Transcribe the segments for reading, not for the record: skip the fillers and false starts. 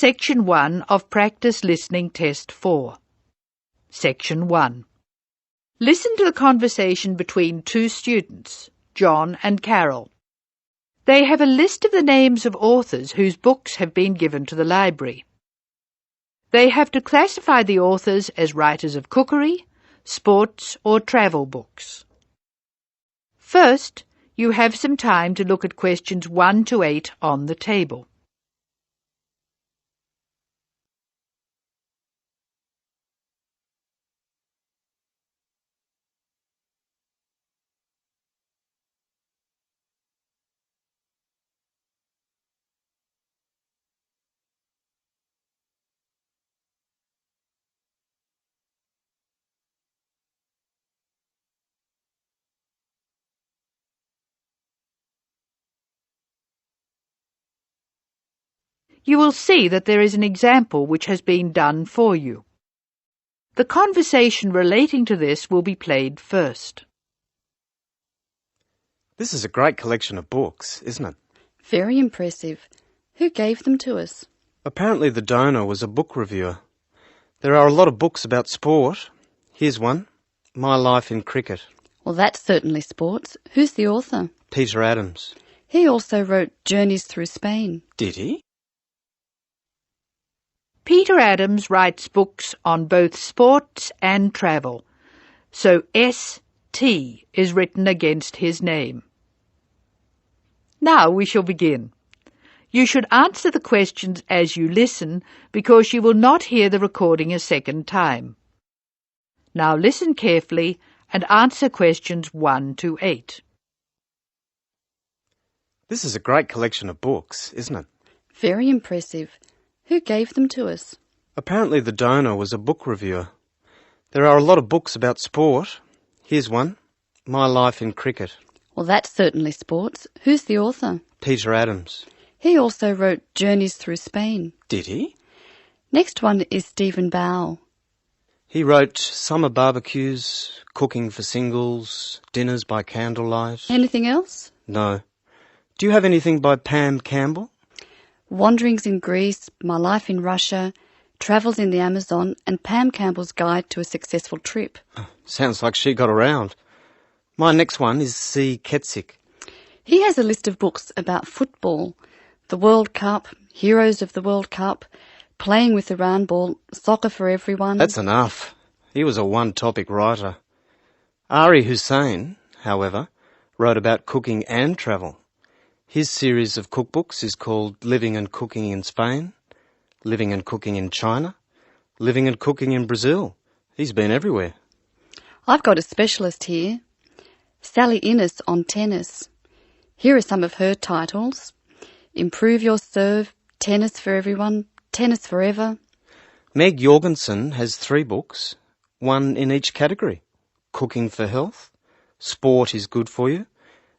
Section 1 of Practice Listening Test 4. Section 1. Listen to the conversation between two students, John and Carol. They have a list of the names of authors whose books have been given to the library. They have to classify the authors as writers of cookery, sports or travel books. First, you have some time to look at questions 1 to 8 on the table. You will see that there is an example which has been done for you. The conversation relating to this will be played first. This is a great collection of books, isn't it? Very impressive. Who gave them to us? Apparently the donor was a book reviewer. There are a lot of books about sport. Here's one, My Life in Cricket. Well, that's certainly sports. Who's the author? Peter Adams. He also wrote Journeys Through Spain. Did he? Peter Adams writes books on both sports and travel, so S.T. is written against his name. Now we shall begin. You should answer the questions as you listen because you will not hear the recording a second time. Now listen carefully and answer questions 1 to 8. This is a great collection of books, isn't it? Very impressive. Who gave them to us? Apparently the donor was a book reviewer. There are a lot of books about sport. Here's one, My Life in Cricket. Well, that's certainly sports. Who's the author? Peter Adams. He also wrote Journeys Through Spain. Did he? Next one is Stephen Bow. He wrote Summer Barbecues, Cooking for Singles, Dinners by Candlelight. Anything else? No. Do you have anything by Pam Campbell? Wanderings in Greece, My Life in Russia, Travels in the Amazon, and Pam Campbell's Guide to a Successful Trip. Sounds like she got around. My next one is C. Ketzik. He has a list of books about football, the World Cup, Heroes of the World Cup, Playing with the Round Ball, Soccer for Everyone. That's enough. He was a one-topic writer. Ari Hussein, however, wrote about cooking and travel. His series of cookbooks is called Living and Cooking in Spain, Living and Cooking in China, Living and Cooking in Brazil. He's been everywhere. I've got a specialist here, Sally Innes on tennis. Here are some of her titles. Improve Your Serve, Tennis for Everyone, Tennis Forever. Meg Jorgensen has 3 books, one in each category. Cooking for Health, Sport is Good for You,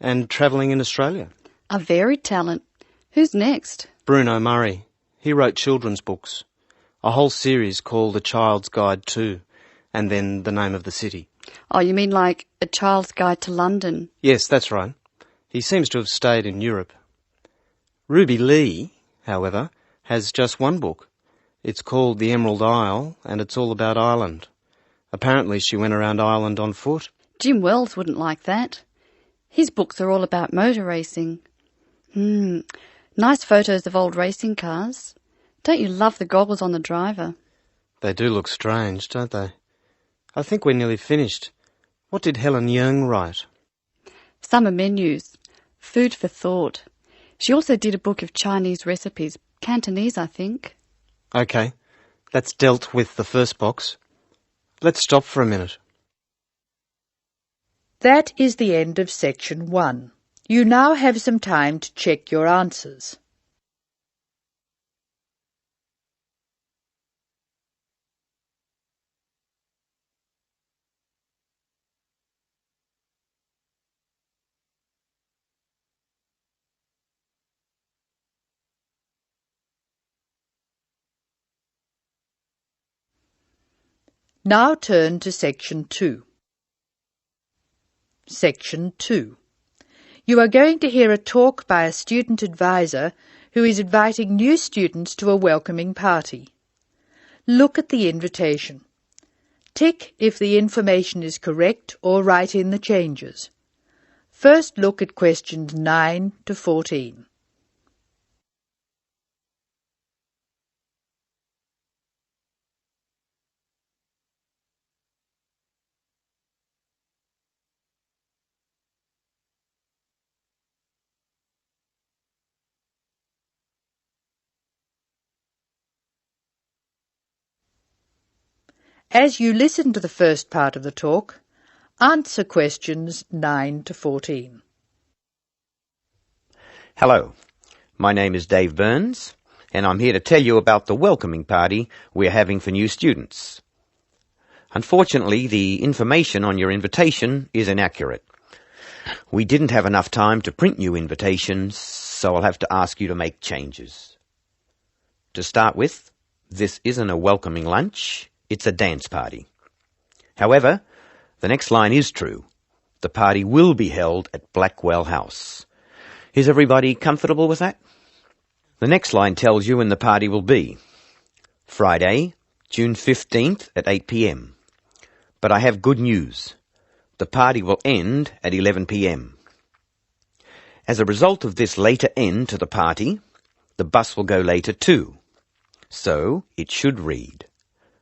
and Travelling in Australia. A varied talent. Who's next? Bruno Murray. He wrote children's books, a whole series called A Child's Guide to, and then The Name of the City. Oh, you mean like A Child's Guide to London? Yes, that's right. He seems to have stayed in Europe. Ruby Lee, however, has just one book. It's called The Emerald Isle, and it's all about Ireland. Apparently she went around Ireland on foot. Jim Wells wouldn't like that. His books are all about motor racing. Nice photos of old racing cars. Don't you love the goggles on the driver? They do look strange, don't they? I think we're nearly finished. What did Helen Young write? Summer menus. Food for thought. She also did a book of Chinese recipes. Cantonese, I think. OK, that's dealt with the first box. Let's stop for a minute. That is the end of Section 1. You now have some time to check your answers. Now turn to Section 2. Section 2. You are going to hear a talk by a student advisor who is inviting new students to a welcoming party. Look at the invitation. Tick if the information is correct or write in the changes. First look at questions 9 to 14. As you listen to the first part of the talk, answer questions 9 to 14. Hello, my name is Dave Burns, and I'm here to tell you about the welcoming party we're having for new students. Unfortunately, the information on your invitation is inaccurate. We didn't have enough time to print new invitations, so I'll have to ask you to make changes. To start with, this isn't a welcoming lunch. It's a dance party. However, the next line is true. The party will be held at Blackwell House. Is everybody comfortable with that? The next line tells you when the party will be. Friday, June 15th at 8 p.m. But I have good news. The party will end at 11 p.m. As a result of this later end to the party, the bus will go later too. So it should read,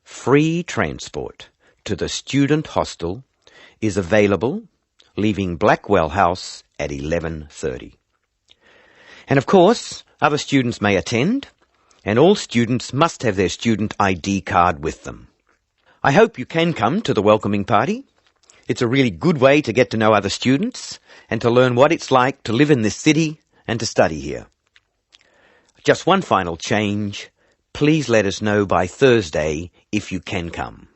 free transport to the student hostel is available, leaving Blackwell House at 11:30. And of course, other students may attend, and all students must have their student ID card with them. I hope you can come to the welcoming party. It's a really good way to get to know other students and to learn what it's like to live in this city and to study here. Just one final change. Please let us know by Thursday if you can come.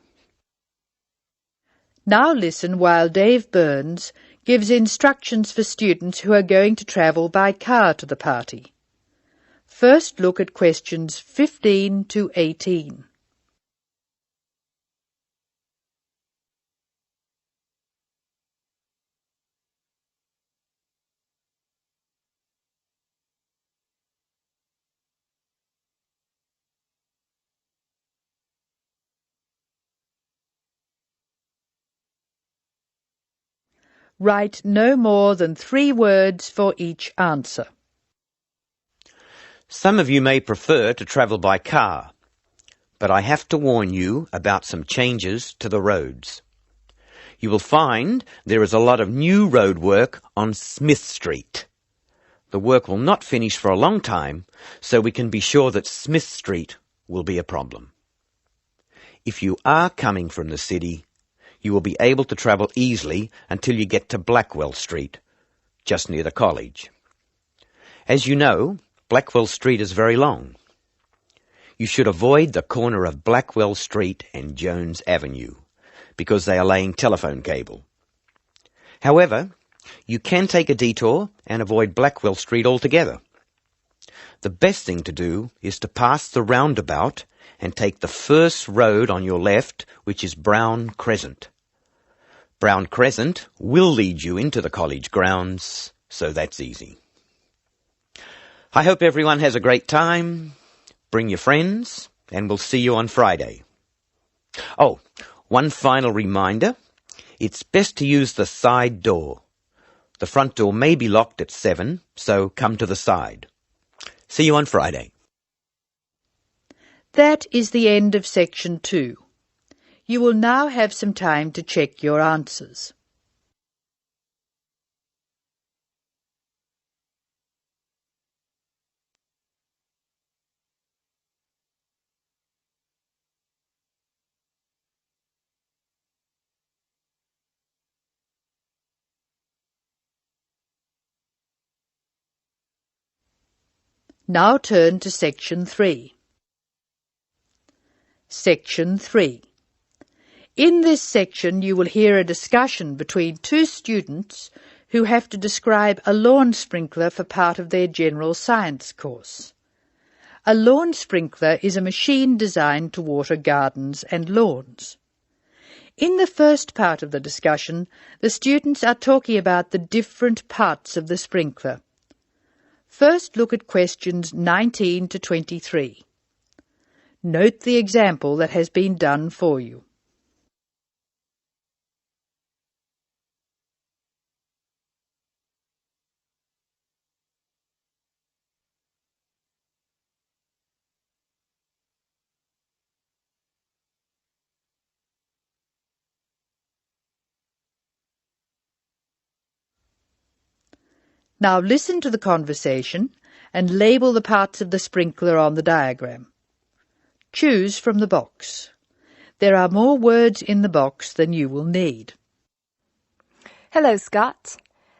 Now listen while Dave Burns gives instructions for students who are going to travel by car to the party. First look at questions 15 to 18. Write no more than 3 words for each answer. Some of you may prefer to travel by car, but I have to warn you about some changes to the roads. You will find there is a lot of new road work on Smith Street. The work will not finish for a long time, so we can be sure that Smith Street will be a problem. If you are coming from the city, you will be able to travel easily until you get to Blackwell Street, just near the college. As you know, Blackwell Street is very long. You should avoid the corner of Blackwell Street and Jones Avenue, because they are laying telephone cable. However, you can take a detour and avoid Blackwell Street altogether. The best thing to do is to pass the roundabout and take the first road on your left, which is Brown Crescent. Brown Crescent will lead you into the college grounds, so that's easy. I hope everyone has a great time. Bring your friends, and we'll see you on Friday. Oh, one final reminder. It's best to use the side door. The front door may be locked at 7, so come to the side. See you on Friday. That is the end of section 2. You will now have some time to check your answers. Now turn to section 3. Section 3. In this section you will hear a discussion between 2 students who have to describe a lawn sprinkler for part of their general science course. A lawn sprinkler is a machine designed to water gardens and lawns. In the first part of the discussion, the students are talking about the different parts of the sprinkler. First look at questions 19 to 23. Note the example that has been done for you. Now listen to the conversation and label the parts of the sprinkler on the diagram. Choose from the box. There are more words in the box than you will need. Hello, Scott.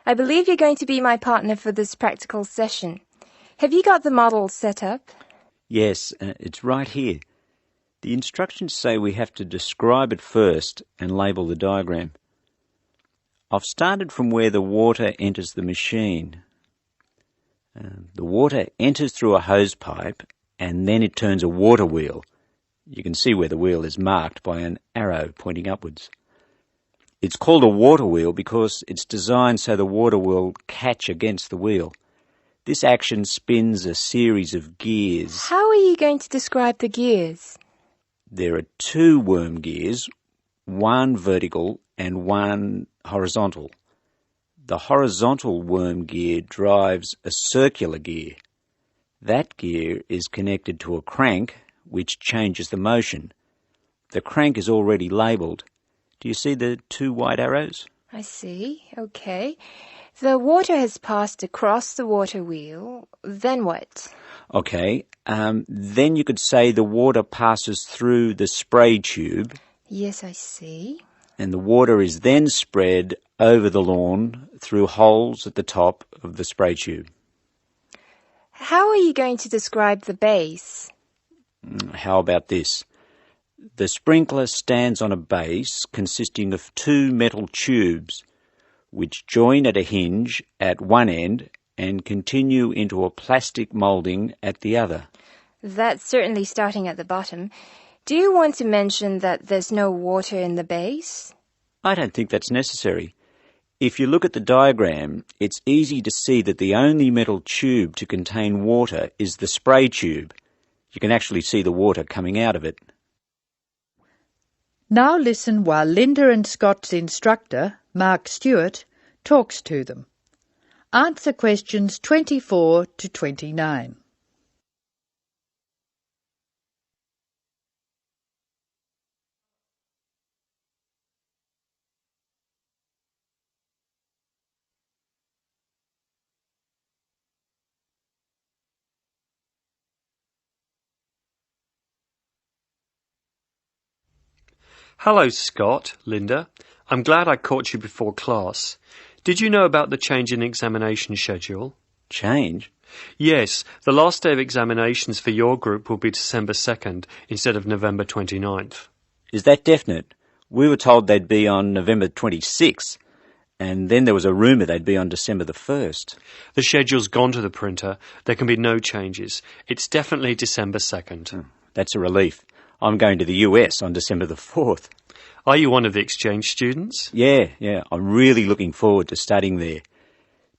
I believe you're going to be my partner for this practical session. Have you got the model set up? Yes, it's right here. The instructions say we have to describe it first and label the diagram. I've started from where the water enters the machine. The water enters through a hose pipe and then it turns a water wheel. You can see where the wheel is marked by an arrow pointing upwards. It's called a water wheel because it's designed so the water will catch against the wheel. This action spins a series of gears. How are you going to describe the gears? There are 2 worm gears, one vertical and one horizontal. The horizontal worm gear drives a circular gear. That gear is connected to a crank which changes the motion. The crank is already labelled. Do you see the 2 white arrows? I see. Okay. The water has passed across the water wheel. Then what? Okay. Then you could say the water passes through the spray tube. Yes, I see. And the water is then spread over the lawn through holes at the top of the spray tube. How are you going to describe the base? How about this? The sprinkler stands on a base consisting of 2 metal tubes which join at a hinge at one end and continue into a plastic moulding at the other. That's certainly starting at the bottom. Do you want to mention that there's no water in the base? I don't think that's necessary. If you look at the diagram, it's easy to see that the only metal tube to contain water is the spray tube. You can actually see the water coming out of it. Now listen while Linda and Scott's instructor, Mark Stewart, talks to them. Answer questions 24 to 29. Hello, Scott, Linda. I'm glad I caught you before class. Did you know about the change in examination schedule? Change? Yes, the last day of examinations for your group will be December 2nd instead of November 29th. Is that definite? We were told they'd be on November 26th, and then there was a rumour they'd be on December the 1st. The schedule's gone to the printer. There can be no changes. It's definitely December 2nd. That's a relief. I'm going to the US on December the 4th. Are you one of the exchange students? Yeah. I'm really looking forward to studying there.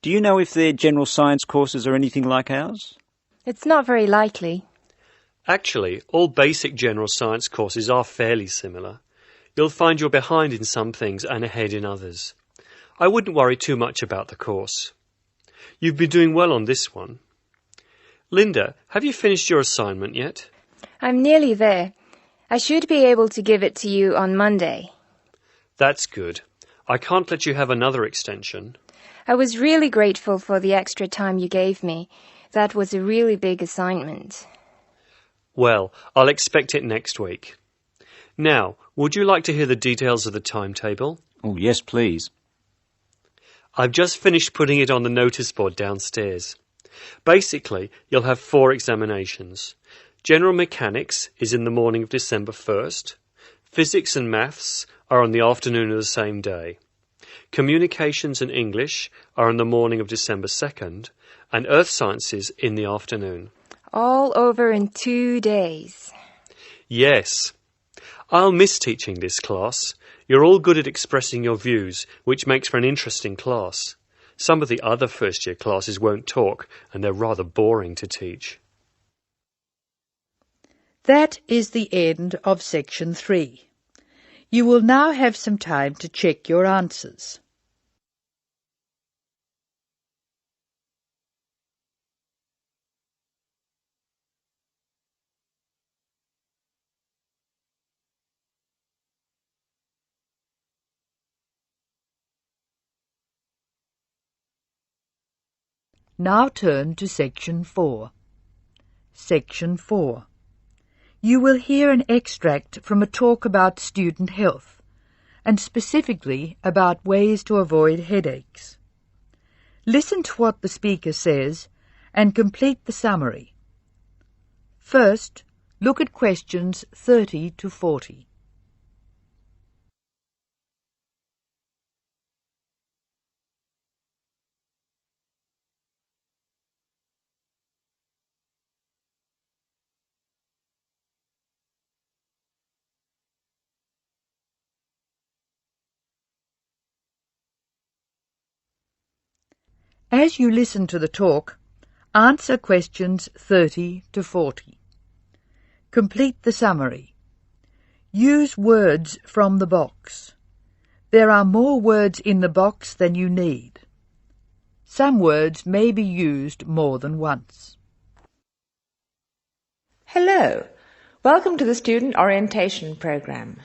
Do you know if their general science courses are anything like ours? It's not very likely. Actually, all basic general science courses are fairly similar. You'll find you're behind in some things and ahead in others. I wouldn't worry too much about the course. You've been doing well on this one. Linda, have you finished your assignment yet? I'm nearly there. I should be able to give it to you on Monday. That's good. I can't let you have another extension. I was really grateful for the extra time you gave me. That was a really big assignment. Well, I'll expect it next week. Now, would you like to hear the details of the timetable? Oh, yes, please. I've just finished putting it on the notice board downstairs. Basically, you'll have 4 examinations. General Mechanics is in the morning of December 1st. Physics and Maths are on the afternoon of the same day. Communications and English are on the morning of December 2nd. And Earth Sciences in the afternoon. All over in 2 days. Yes. I'll miss teaching this class. You're all good at expressing your views, which makes for an interesting class. Some of the other first-year classes won't talk, and they're rather boring to teach. That is the end of Section 3. You will now have some time to check your answers. Now turn to Section 4. Section 4. You will hear an extract from a talk about student health, and specifically about ways to avoid headaches. Listen to what the speaker says and complete the summary. First, look at questions 30 to 40. As you listen to the talk, answer questions 30 to 40. Complete the summary. Use words from the box. There are more words in the box than you need. Some words may be used more than once. Hello, welcome to the Student Orientation Programme.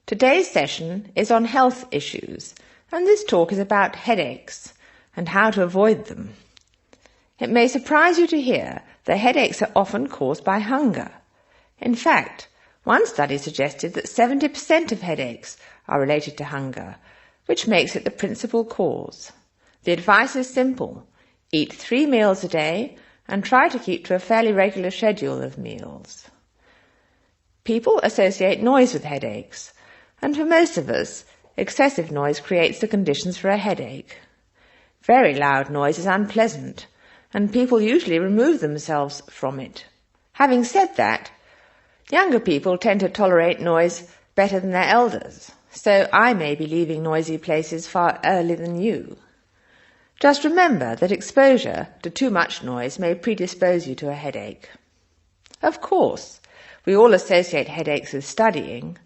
Today's session is on health issues, and this talk is about headaches and how to avoid them. It may surprise you to hear that headaches are often caused by hunger. In fact, one study suggested that 70% of headaches are related to hunger, which makes it the principal cause. The advice is simple. Eat 3 meals a day and try to keep to a fairly regular schedule of meals. People associate noise with headaches, and for most of us, excessive noise creates the conditions for a headache. Very loud noise is unpleasant, and people usually remove themselves from it. Having said that, younger people tend to tolerate noise better than their elders, so I may be leaving noisy places far earlier than you. Just remember that exposure to too much noise may predispose you to a headache. Of course, we all associate headaches with studying.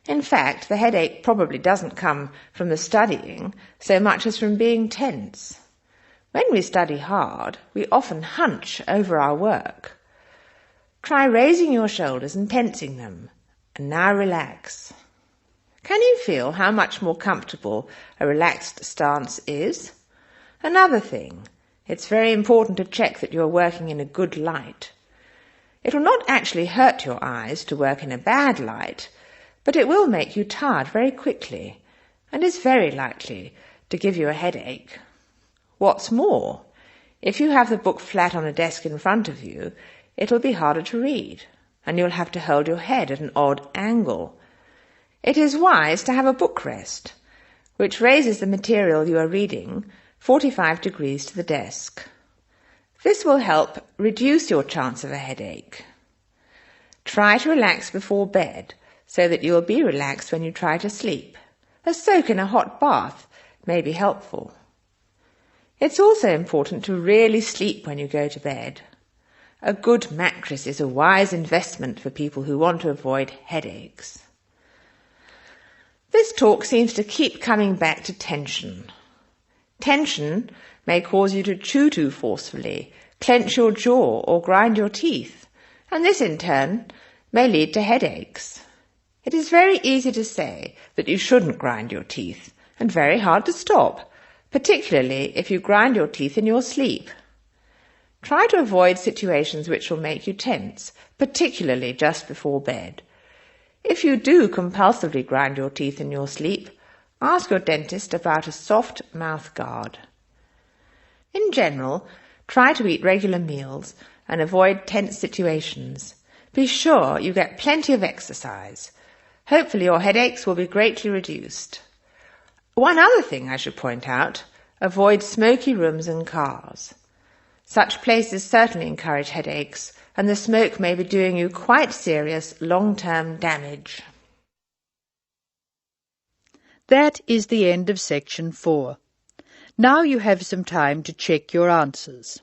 In fact, the headache probably doesn't come from the studying so much as from being tense. When we study hard, we often hunch over our work. Try raising your shoulders and tensing them, and now relax. Can you feel how much more comfortable a relaxed stance is? Another thing, it's very important to check that you're working in a good light. It will not actually hurt your eyes to work in a bad light, but it will make you tired very quickly and is very likely to give you a headache. What's more, if you have the book flat on a desk in front of you, it'll be harder to read, and you'll have to hold your head at an odd angle. It is wise to have a book rest, which raises the material you are reading 45 degrees to the desk. This will help reduce your chance of a headache. Try to relax before bed, so that you will be relaxed when you try to sleep. A soak in a hot bath may be helpful. It's also important to really sleep when you go to bed. A good mattress is a wise investment for people who want to avoid headaches. This talk seems to keep coming back to tension. Tension may cause you to chew too forcefully, clench your jaw or grind your teeth, and this in turn may lead to headaches. It is very easy to say that you shouldn't grind your teeth, and very hard to stop, particularly if you grind your teeth in your sleep. Try to avoid situations which will make you tense, particularly just before bed. If you do compulsively grind your teeth in your sleep, ask your dentist about a soft mouth guard. In general, try to eat regular meals and avoid tense situations. Be sure you get plenty of exercise. Hopefully your headaches will be greatly reduced. One other thing I should point out, avoid smoky rooms and cars. Such places certainly encourage headaches, and the smoke may be doing you quite serious long-term damage. That is the end of Section 4. Now you have some time to check your answers.